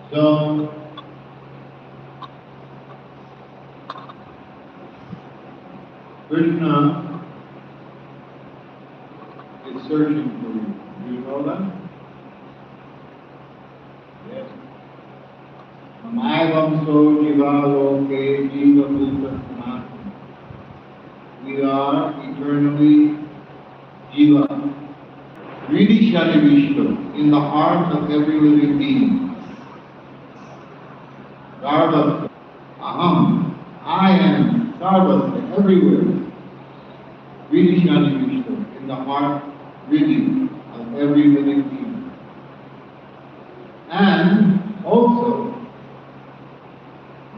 So, Krishna is searching for you. Do you know that? Yes. Mamaevam so jiva loke jiva bhuta sanatana. We are eternally jiva, really Shari in the heart of every living being. Sarvasya, aham, I am Sarvasya, everywhere. Really Shari in the heart, really, of every living being. And also,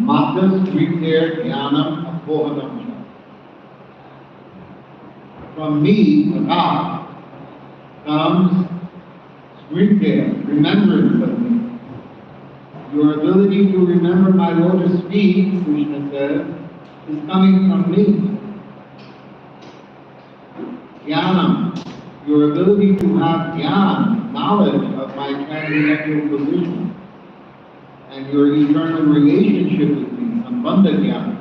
Matas Sriter Jnanam Apohanam. From me, God, comes Sriter, remembrance of me. Your ability to remember my lotus feet, Krishna says, is coming from me. Jnanam, your ability to have jnana, knowledge of my transcendental position, and your eternal relationship with me, sambandha jnana,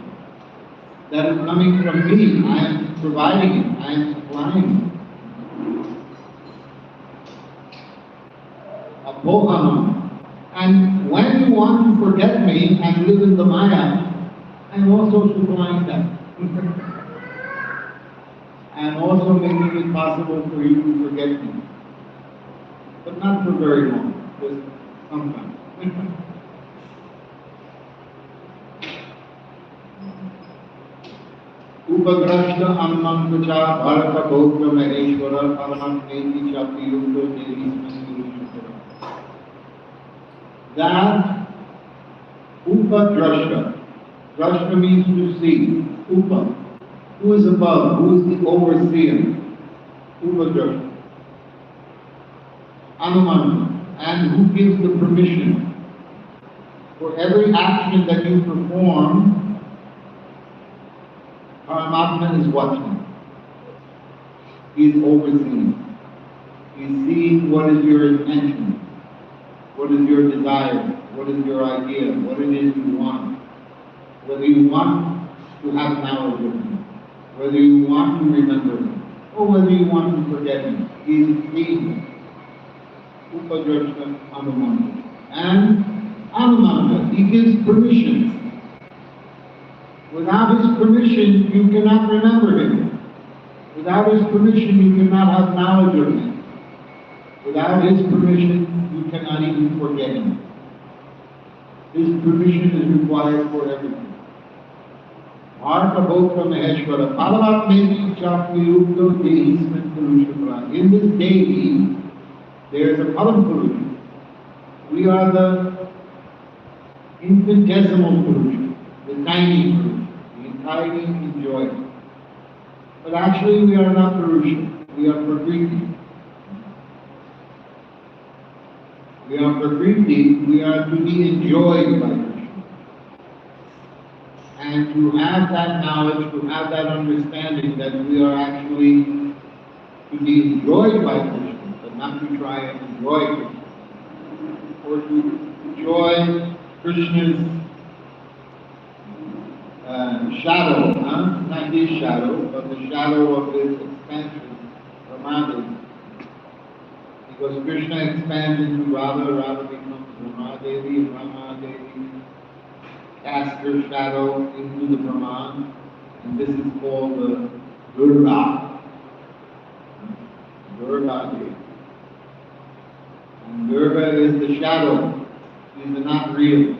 that is coming from me. I am providing it, I am supplying it. Apohanam. And when you want to forget me and live in the Maya, I am also supplying that. I am also making it possible for you to forget me. But not for very long, just sometimes. Upadrashta annam tucha bharata bhokra maheshwara paramam neti shakti yukta devi. That Upadrashta, Drashta means to see, Upa, who is above, who is the overseer, Upadrashta, Anumana, and who gives the permission for every action that you perform. Paramatma is watching. He is overseeing. He is seeing what is your intention. What is your desire? What is your idea? What it is you want? Whether you want to have knowledge of Him, whether you want to remember Him, or whether you want to forget Him. He is seeing Upadrashta Anumana. And Anumana, He gives permission. Without His permission, you cannot remember Him. Without His permission, you cannot have knowledge of Him. Without His permission, you cannot even forget Him. His permission is required for everything. Harikatha Maheshwara, Paramatmeti Chakti Yukta Dehisman Purusha. In this deity, there is a Param Purusha. We are the infinitesimal Purusha, the tiny Purusha, the tiny enjoyer. But actually, we are not Purusha, we are Prakriti. We are Prakriti, we are to be enjoyed by Krishna. And to have that knowledge, to have that understanding that we are actually to be enjoyed by Krishna, but not to try and enjoy Krishna. Or to enjoy Krishna's shadow, not his shadow, but the shadow of his expansion, Ramadeva. Because Krishna expands into Radha, Radha becomes Ramadevi, Ramadevi casts her shadow into the Brahman, and this is called the Durga. Durga Devi. And Durga is the shadow. She is not real.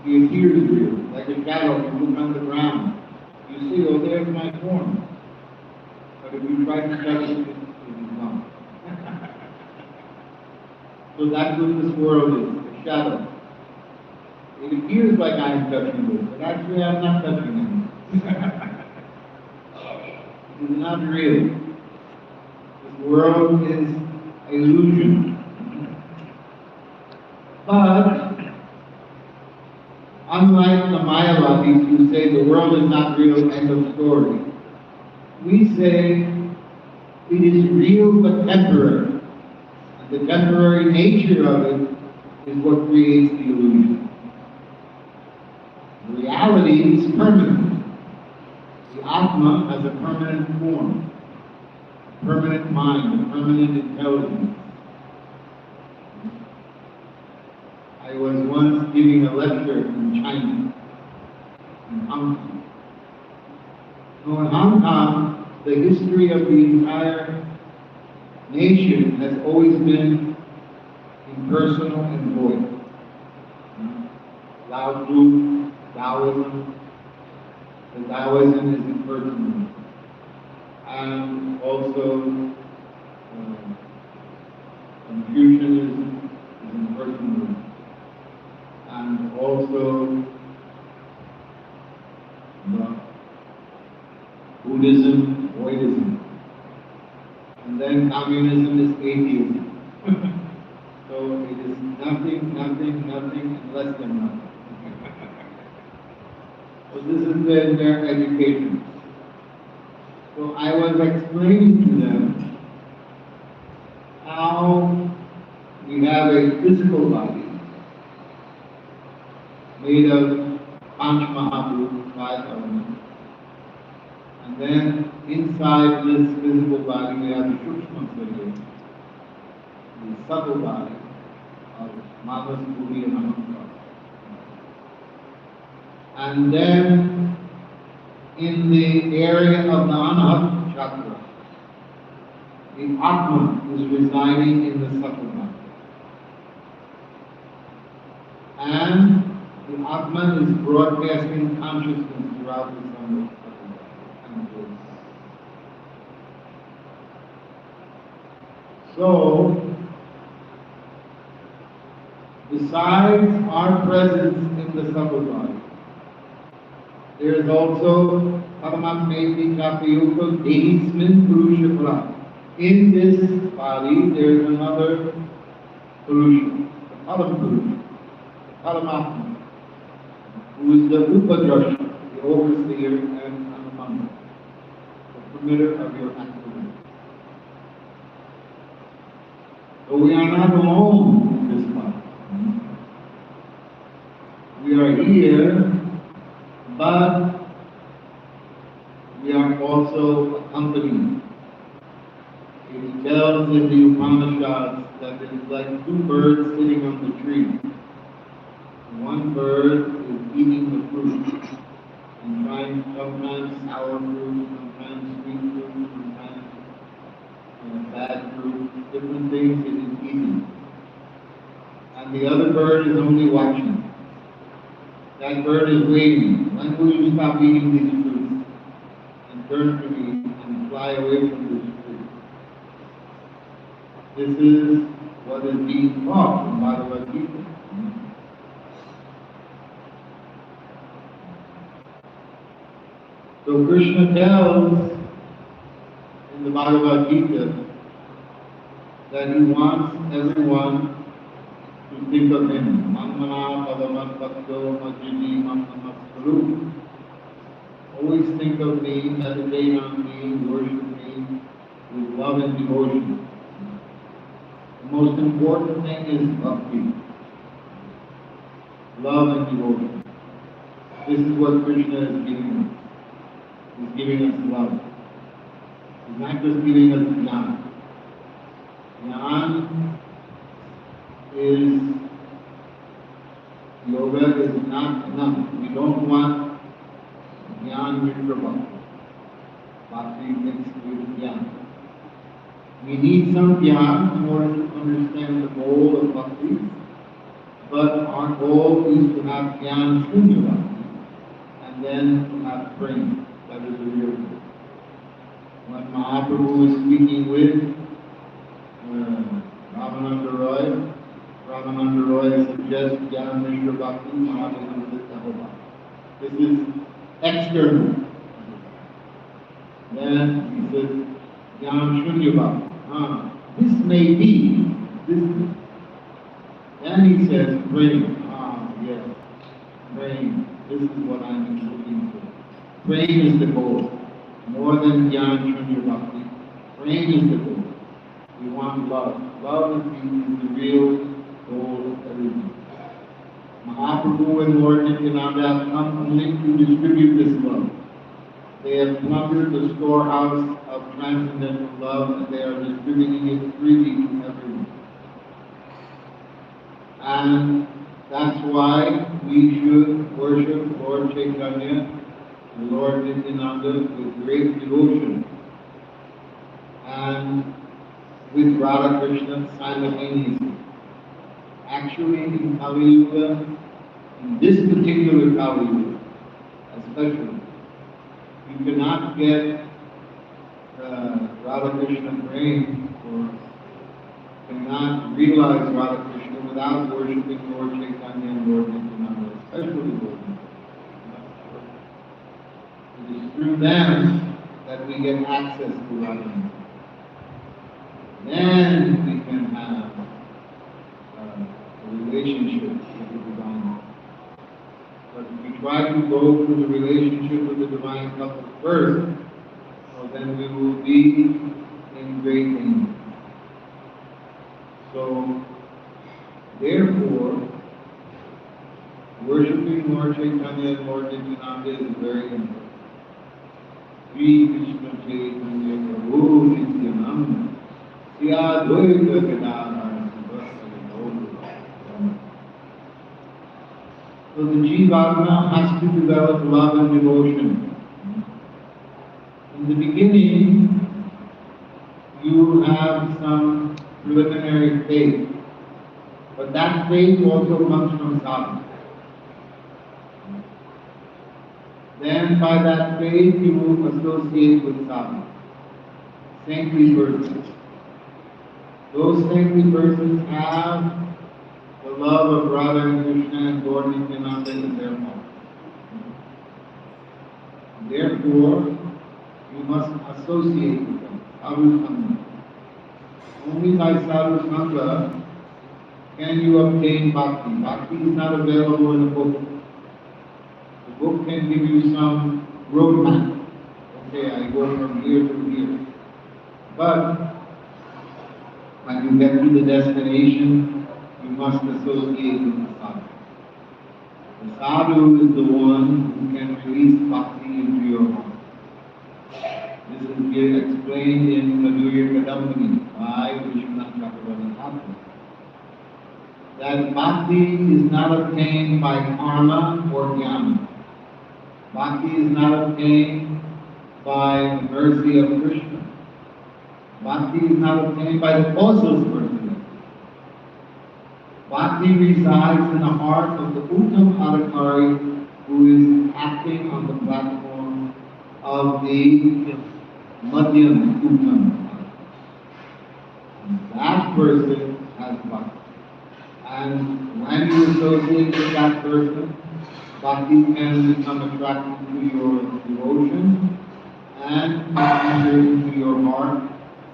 She appears real, like a shadow. If you look on the ground, you see, oh, there's my form. But if you try to touch it, it is gone. So that's what this world is, a shadow. It appears like I am touching this, but actually I am not touching it. It is not real. This world is illusion. But, unlike the Mayavadis who say the world is not real, end of story, we say it is real but temporary. The temporary nature of it is what creates the illusion. The reality is permanent. The Atma has a permanent form, a permanent mind, a permanent intelligence. I was once giving a lecture in China, in Hong Kong. So in Hong Kong, the history of the entire nation has always been impersonal and void. Lao Tzu, Taoism, the Taoism is impersonal. And also Confucianism is impersonal. And also Buddhism, voidism. And then communism is atheism. So it is nothing, nothing, nothing, and less than nothing. So this is their education. So I was explaining to them how we have a physical body made of Panch Mahabhuta, 5 elements. And then inside this physical body we have the Shukshma Sarira, the subtle body of Manas, Buddhi, and Ahankara. And then in the area of the Anahata chakra, the Atma is residing in the subtle body. And the Atma is broadcasting consciousness throughout the subtle body. So, besides our presence in the subtle body, there is also Paramatmeti Kapayuka Dehismin Purusha Pura. In this body, there is another Purusha, the Param Purusha, the Paramatma, who is the Upadrasha, the overseer and Anumanda, the permitter of your activity. So we are not alone in this body. We are here, but we are also accompanied. It tells in the Upanishads that it is like two birds sitting on the tree. One bird is eating the fruit and trying sometimes sour fruit, sometimes sweet fruit, sometimes bad fruit, different things it is eating. And the other bird is only watching. That bird is waiting. When will you stop eating these fruits and turn to me and fly away from this fruit? This is what is being taught in Bhagavad Gita. So Krishna tells in the Bhagavad Gita that he wants everyone to think of him. Mamana Padamat Bhakto Majidi Mamamaskaru. Always think of me, meditate on me, worship me with love and devotion. The most important thing is bhakti. Love and devotion. This is what Krishna is giving us. He's giving us love. He's not just giving us jnana. Jnana is, yoga is not enough. We don't want jnana mitra bhakti. Bhakti mixed with jnana. We need some jnana in order to understand the goal of bhakti, but our goal is to have jnana shunya bhakti, and then to have prema. That is the real goal. When Mahaprabhu is speaking with Ramananda Roy suggests Jnana Mishra Bhakti, Mahaprabhu says Taho Bhakti. This is external. Then he says Jnana Shunya Bhakti. This may be. Then he says praying. Yes, praying. This is what I'm looking for. Praying is the goal. More than Jnana Shunya Bhakti. Praying is the goal. We want love. Love is the real goal of everything. Mahaprabhu and Lord Nityananda have come only to distribute this love. They have plundered the storehouse of transcendental love and they are distributing it freely to everyone. And that's why we should worship Lord Chaitanya and Lord Nityananda with great devotion and with Radha Krishna simultaneously. Actually, in Kali Yuga, in this particular Kali Yuga, especially, you cannot get Radha Krishna praying or cannot realize Radha Krishna without worshipping Lord Chaitanya and Lord Nityananda, especially Lord Nityananda. It is through them that we get access to Radha. Then we can have a relationship with the Divine. But if we try to go through the relationship with the Divine Couple first, well, then we will be in great danger. So, therefore, worshipping Lord Chaitanya and Lord Nityananda is very important. Sri Krishna Chaitanya Prabhu Nityananda Siya Dvaita Gadadhara So the Jivatma has to develop love and devotion. In the beginning, you have some preliminary faith, but that faith also comes from sadhana. Then by that faith you will associate with sadhana, saintly persons. Those saintly persons have the love of Radha and Krishna and Lord Nityananda in their heart. Therefore, you must associate with them, sadhu sangha. Only by sadhu sangha can you obtain bhakti. Bhakti is not available in a book. The book can give you some roadmap. Okay, I go from here to here. But when you get to the destination, you must associate with the sadhu. The sadhu is the one who can release bhakti into your heart. This is explained in Madhurya Kadambini by Vishwanath Chakravarti. That bhakti is not obtained by karma or jnana. Bhakti is not obtained by the mercy of Krishna. Bhakti is not obtained by the causeless mercy. Bhakti resides in the heart of the Uttam Adhikari who is acting on the platform of the Madhyam Uttam. That person has bhakti. And when you associate with that person, bhakti can become attracted to your devotion and enter into your heart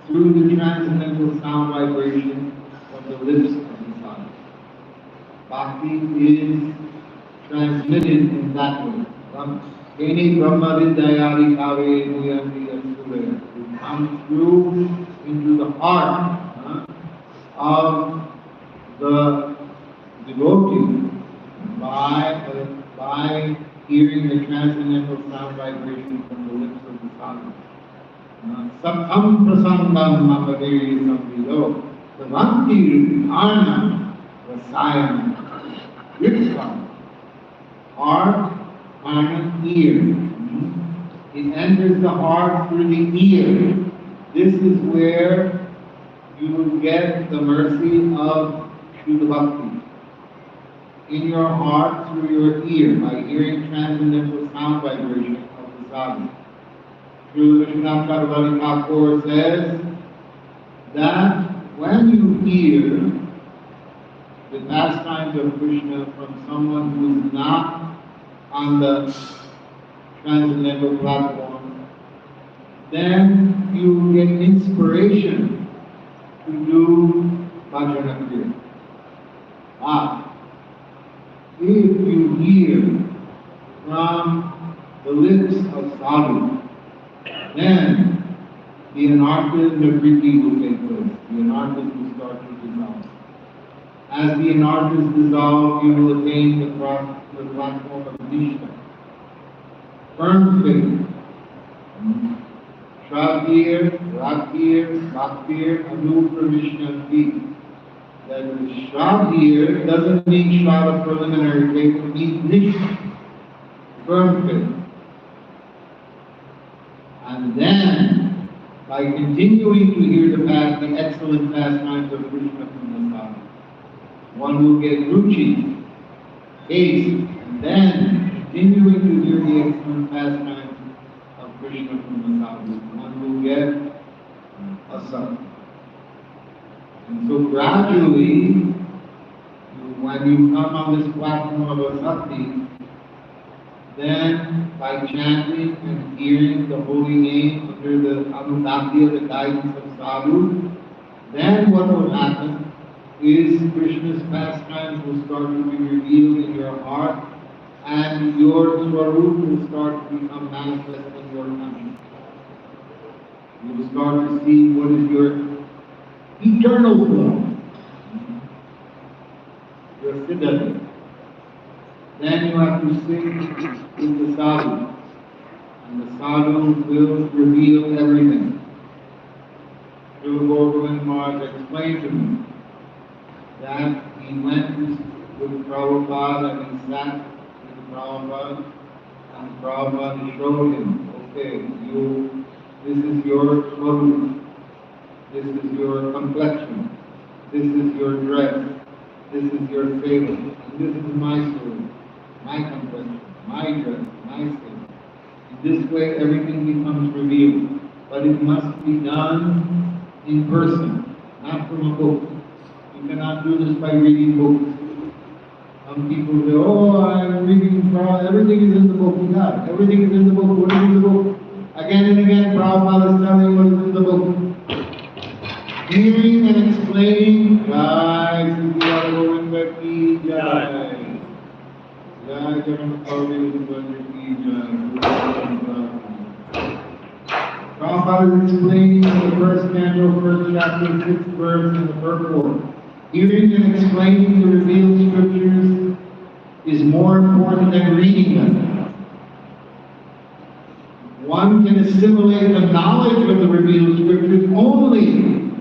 through the transcendental sound vibration of the lips of the sadhu. Bhakti is transmitted in that way. Keni Brahma Vidyayadi Kave Nuyanti Yasudaya. It comes through into the heart of the devotee by hearing the transcendental sound vibration from the lips of the sadhu. Sakham prasangam mapaveri samvido savanti arna vasayam riksham. Heart, arna, ear. It enters the heart through the ear. This is where you will get the mercy of Shuddha Bhakti. In your heart, through your ear, by hearing transcendental sound vibration of the sadhu. Srila Vishwanath Chakravarti Thakur says that when you hear the pastimes of Krishna from someone who is not on the transcendental platform, then you get inspiration to do bhajana kriya. If you hear from the lips of sadhu, then the anartha nivriti will take place. The anarthas will start to dissolve. As the anarthas dissolve, you will attain the platform of Nishta. Firm faith. Shravir, Rakir, Bhaktir, Anupravishnavi. That the Shravir doesn't mean Shrav preliminary faith, it means Nishta. Firm faith. And then, by continuing to hear the excellent pastimes of Krishna from the Sadhu, one will get ruchi, taste, and then continuing to hear the excellent pastimes of Krishna from the Sadhu, one will get asakti. And so gradually, when you come on this platform of asakti, then by chanting and hearing the holy name under the Anudagya, the guidance of Sadhu, then what will happen is Krishna's pastimes will start to be revealed in your heart, and your Swarup will start to become manifest in your consciousness. You will start to see what is your eternal form, your Siddhanta. Then you have to sing with the sadhu, and the sadhu will reveal everything. Srila Govinda Maharaj explained to me that he went with Prabhupada and he sat with Prabhupada, and Prabhupada showed him, okay, this is your swarup, this is your complexion, this is your dress, this is your favor, and this is my swarup, my complexion, my dress, my favor. In this way, everything becomes revealed, but it must be done in person, not from a book. You cannot do this by reading books. Some people say, oh, I'm reading, everything is in the book. Yeah, everything is in the book. What is in the book? Again and again, Prabhupada is telling what is in the book. Hearing and explaining, Jai Sri Govinda ki Jai. Jai Jagannath Govinda ki Jai. Prabhupada is explaining in the first canto, first chapter, 6th verse, and the purport. Hearing and explaining the revealed scriptures is more important than reading them. One can assimilate the knowledge of the revealed scriptures only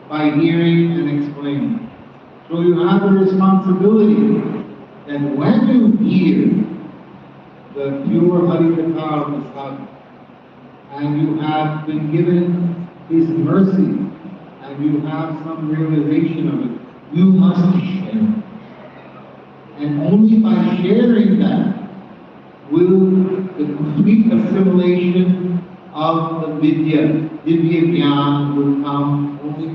by hearing and explaining. So you have a responsibility that when you hear the pure Harikatha of the Sadhu, and you have been given His mercy, and you have some realization of it, you must share it. And only by sharing that will the complete assimilation of the Vidya Gyan will come only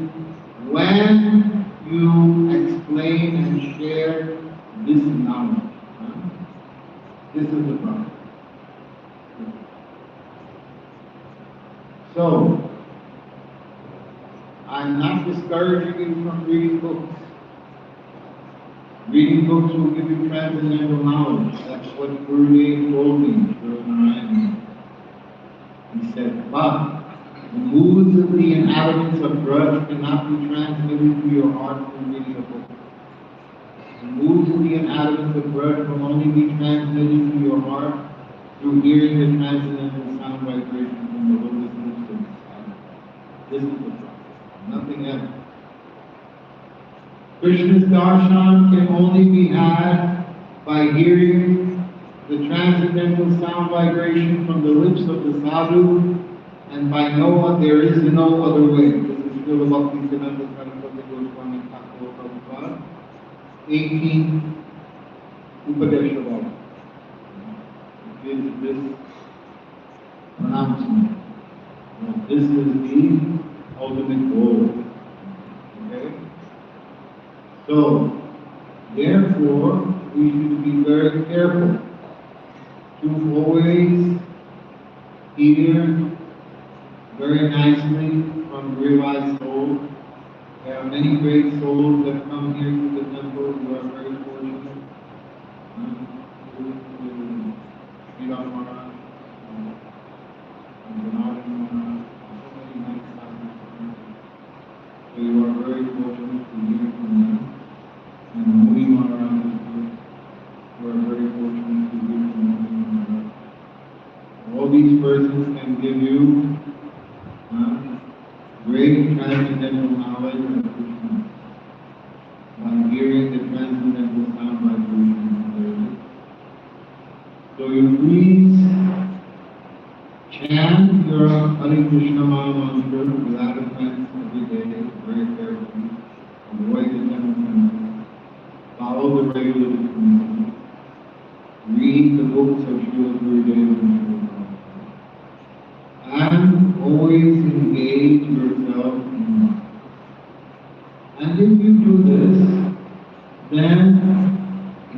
when you explain and share this knowledge. This is the problem. So, I'm not discouraging you from reading books. Reading books will give you transcendental knowledge. That's what Gurudev told me, Sri Narayan. He said, but the moods of the inhabitants of grudge cannot be transmitted to your heart through reading a book. The moods of the inhabitants of grudge will only be transmitted to your heart through hearing the transcendental sound vibration from the lotus lips of the Sadhu. This is the process, nothing else. Krishna's darshan can only be had by hearing the transcendental sound vibration from the lips of the sadhu, and by there is no other way. This is Srila Bhakti-Siddhanta Saraswati Goswami Thakur Prabhupada, 18 Upadesha. Is this pronouncement. This is the ultimate goal. Okay? So, therefore, we should be very careful to always hear very nicely from realized souls. There are many great souls that come here to the temple who are very fortunate. Sridhar Maharaj, Bernard Maharaj, so many nice sadhus. So you are very fortunate to hear from them. great transcendental knowledge of Krishna by hearing the transcendental sound vibration clearly. So you please chant your Hare Krishna Maha Mantra without offense every day, very carefully. Avoid the temple, follow the regular discipline, read the books of Srila Gurudev and Srila Prabhupada, and always engage yourself in love. And if you do this, then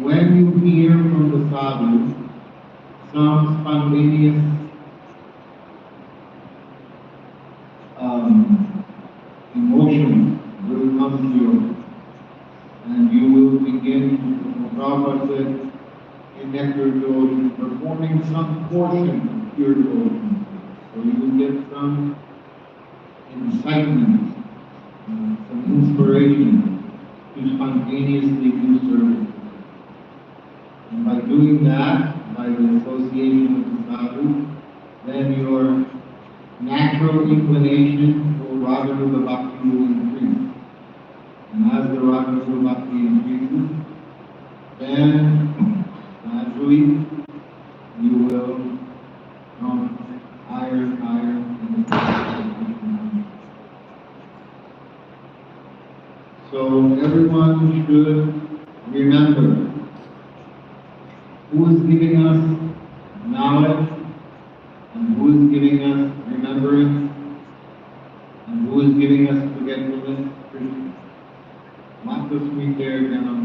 when you hear from the sadhu some spontaneous emotion will come to you, and you will begin to, Prabhupada said, in nectar devotion, performing some portion of pure devotion. So you will get some incitement, some inspiration to spontaneously do service. And by doing that, by the association with the sadhu, then your natural inclination for Raganuga Bhakti will increase. And as the Raganuga Bhakti increases, then naturally you will come higher and higher in the path of Krishna. So everyone should remember who is giving us knowledge, and who is giving us remembrance, and who is giving us forgetfulness? Krishna. Matasmite Ganam.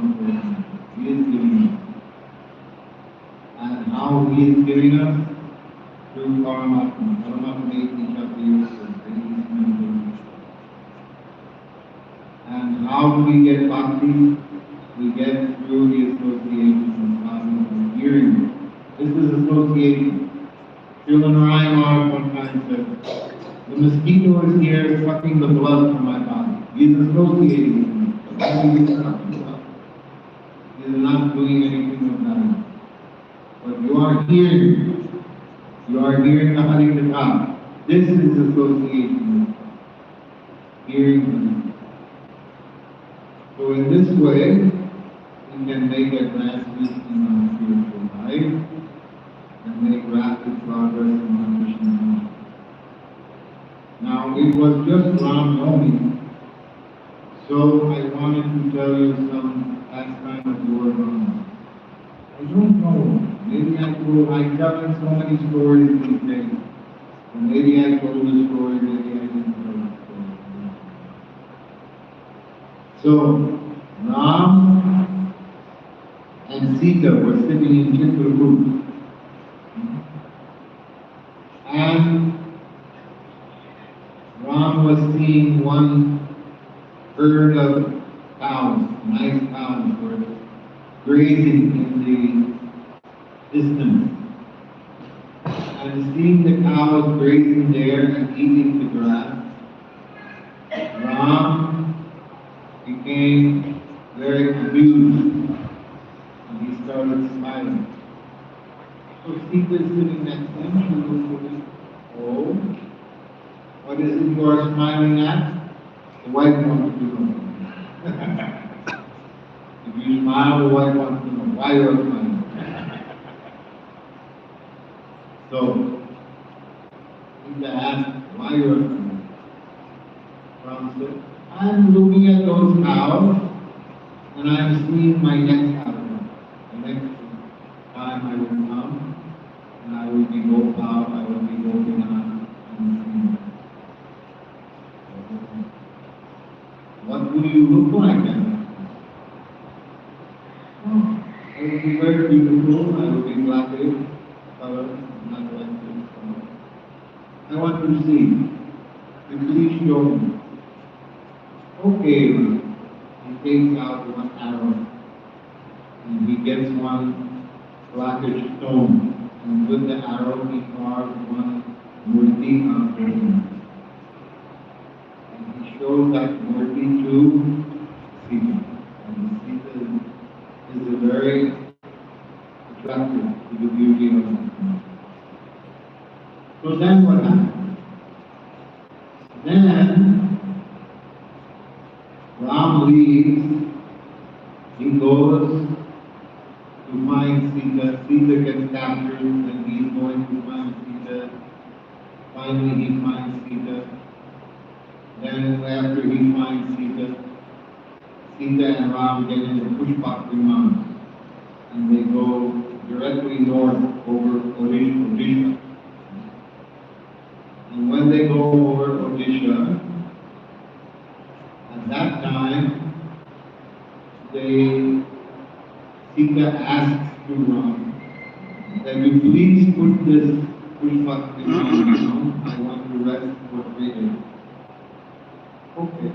He is giving us. And how He is giving us? Through Paramatma. Paramatma Iti Shakti. And how do we get bhakti? We get through the association of sadhu and hearing. This is association. Srila Narayan Maharaj one time said, the mosquito is here sucking the blood from my body. He is associating with me. He is not doing anything of that. But you are hearing. You are hearing the Harikatha. This is association. Hearing. So in this way, we can make advancements in our spiritual life and make rapid progress in our Krishna knowledge. Now, it was just Ram Navami, so I wanted to tell you some pastime of Lord Ram. I don't know, maybe I'm telling so many stories these days. So maybe I told the story, maybe I didn't tell the story. So, Ram and Sita were sitting in Chitrakoot. And Ram was seeing one herd of cows, nice cows, were grazing in the distance. And seeing the cows grazing there and eating the grass, Ram became very amused and he started smiling. So Sita is sitting next to him, she was looking, oh, what is it you are smiling at? The wife wants to know. If you smile, the wife wants to know why you are smiling. So, Sita asked, why you are smiling? Ram said, I'm looking at those cows and I'm seeing my next outcome. The next time I will come and I will be Gopal, I will be Gopinath and what will you look like then? Oh, I will be very beautiful, I will be black-haired, color, not like this. I want to see. Please show me. Okay, he takes out one arrow and he gets one blackish stone, and with the arrow he carves one murti on him. And he shows that murti to Sita. And Sita is very attracted to the beauty of him. So then what happened? Then Ram leaves, he goes to find Sita. Sita gets captured, and he's going to find Sita. Finally, he finds Sita. Then, after he finds Sita, Sita and Ram get into Pushpak Viman, and they go directly north over Odisha. And when they go over Odisha, at that time, Sita asks to Ram that you please put this Pushpak Viman down. I want to rest for 3 days. Okay.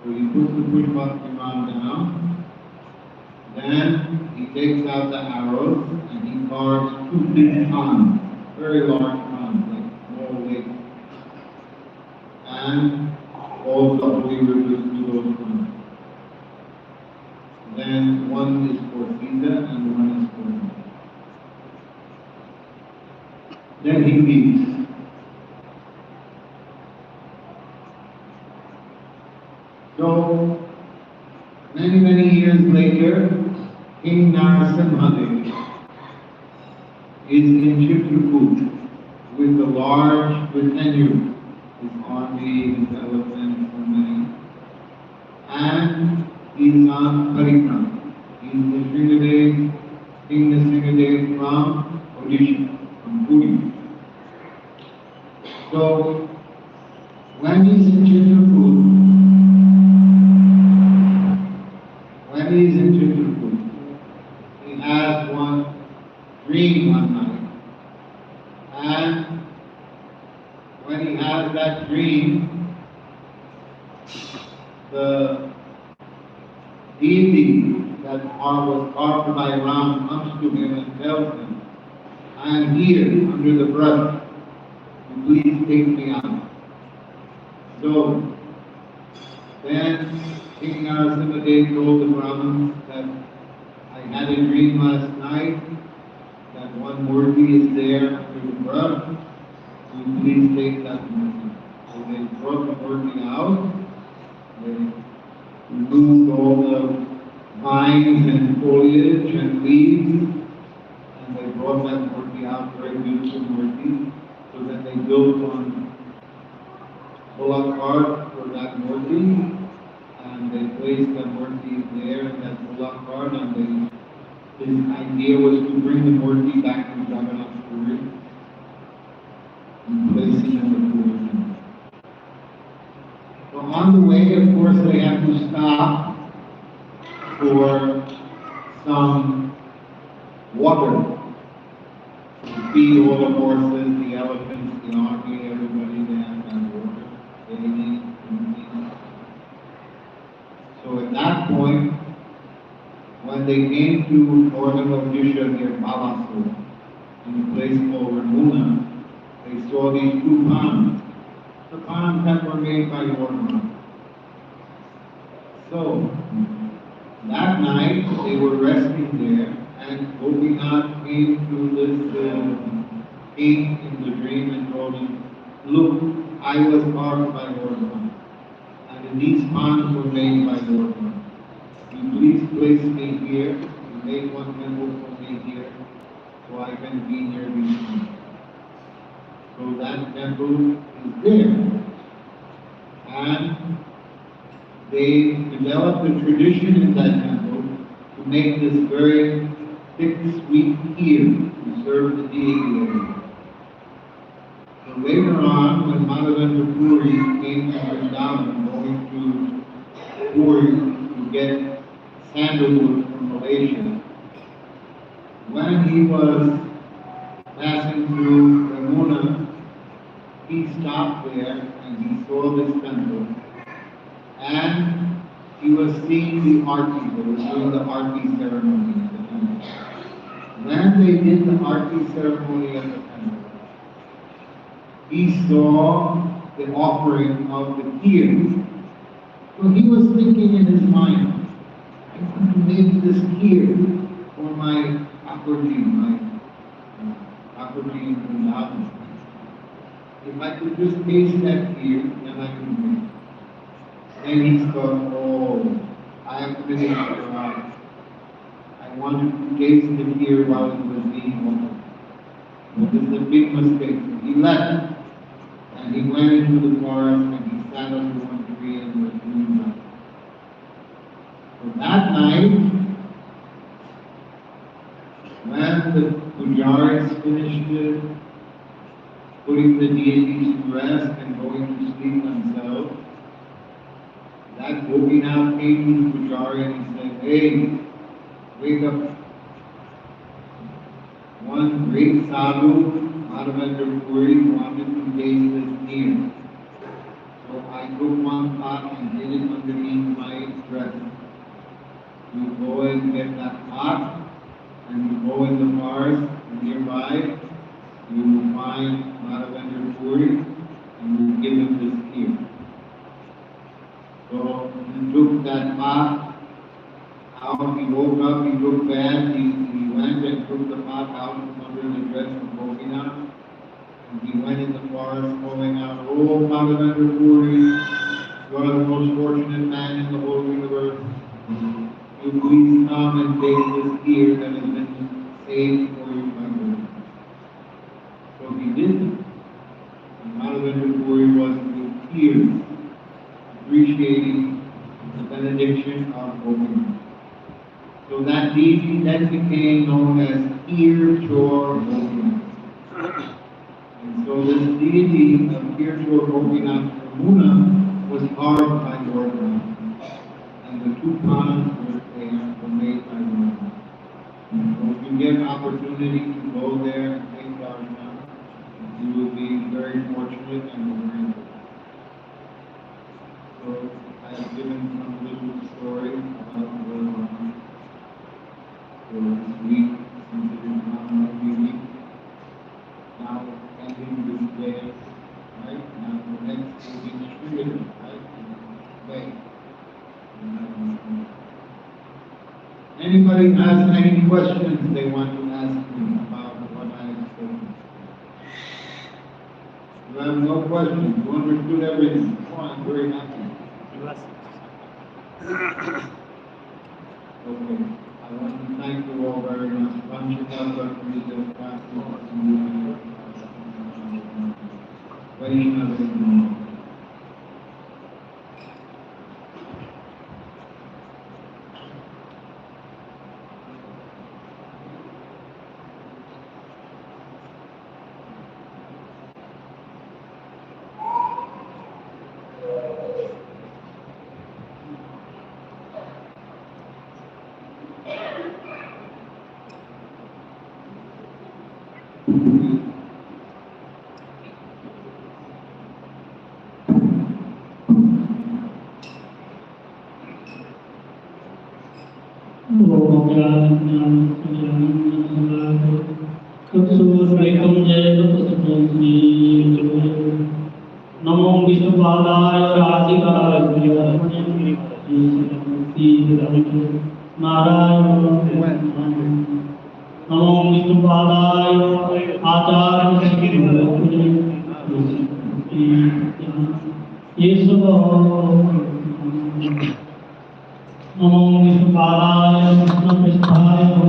So he puts the Pushpak Viman down. Then he takes out the arrows and he carves 2 big palms, very large palms, like small lakes, and all the holy rivers to those palms. Then one is for Sita and one is for him. Then he leaves. So, many years later, King Narasimha is in Chitrakoot with a large retinue, his army, his elephants, and many. And he's on Harikatha. He's the Sringadev, King Narasimha from Odisha, from Puri. So, when he's in Chitrakoot, he has one dream one night. And when he has that dream, the deity that was carved by Ram comes to him and tells him, I am here under the brush. Please take me out. So then King Narasimha told the Brahmins that I had a dream last night that one Murti is there under the brush. Will you please take that Murti? So they brought the Murti out. They removed all the vines and foliage and leaves, and they brought that Murti out, very beautiful Murti. So then they built one bullock cart for that Murti, and they placed the Murti there in that bullock cart, and his idea was to bring the Murti back to Jagannath Puri and place him in the Puri. So on the way, of course, they have to stop for some water to feed all the horses, the elephants, the army, everybody. They have that water. They need to. So at that point, when they came to northern Odisha near Balasur, in a place called Ramuna, they saw these 2 ponds. The ponds that were made by Lord. So that night they were resting there, and Gopinath came to this king in the dream and told him, look, I was carved by Lord, and these ponds were made by Lord. You please place me here, you make one temple for me here, so I can be near these ponds. So that temple is there. And they developed a tradition in that temple to make this very thick, sweet kheer to serve the deity over there. So later on, when Madhavendra Puri came to Vrindavan, going to Puri to get sandalwood from Malaysia, when he was passing through Ramuna, he stopped there and he saw this temple. And he was seeing the arti, they were doing the arti ceremony at the temple. When they did the arti ceremony at the temple, he saw the offering of the kheer. So he was thinking in his mind, I want to make this kheer for my Thakurji, in Vrindavan. If I could just taste that fear, then I can breathe. Then he thought, oh, I have finished the ride. I wanted to taste the fear while it was being offered. But this is a big mistake. He left, and he went into the forest, and he sat under one tree and was doing nothing. So that night, when the pujaris finished putting the deities to rest and going to sleep themselves, that Gopinath came to the pujari and he said, hey, wake up. One great sadhu, Madhavendra Puri, wanted to taste this meal. So I took one pot and hid it underneath my dress. You go and get that pot, and you go in the forest nearby, you will find Madhavendra Puri, and you give him this meal. So he took that pot out, he woke up, he looked bad, he went and took the pot out from under the dress of Gopinath, and he went in the forest calling out, oh Madhavendra Puri, you are the most fortunate man in the whole universe. You please come and take this tear that has been saved for you by God. So he did it. And Madhavendra Puri was with tears, appreciating the benediction of Gopinath. So that deity then became known as Kirchor Gopinath. And so this deity of Kirchor Gopinath Ramuna was carved by Lord Rama. And the two ponds were made by Lord Rama. So if you get an opportunity to go there and take darshan, you will be very fortunate and very good. So I have given some little story about Lord Rama. For this week, since it is Rama week, now ending this day, right? Now the next will be Sri, right? May. Anybody has any questions they want to ask me about what I have spoken? You have no questions. You understood everything. Oh, I'm very happy. Okay. I want to thank you all very much. नमो विष्णुपादाय राधिकाय नारायण नमो विष्णुपादाय आचार्य नमो विष्णुपादाय कृष्णपृष्ठाय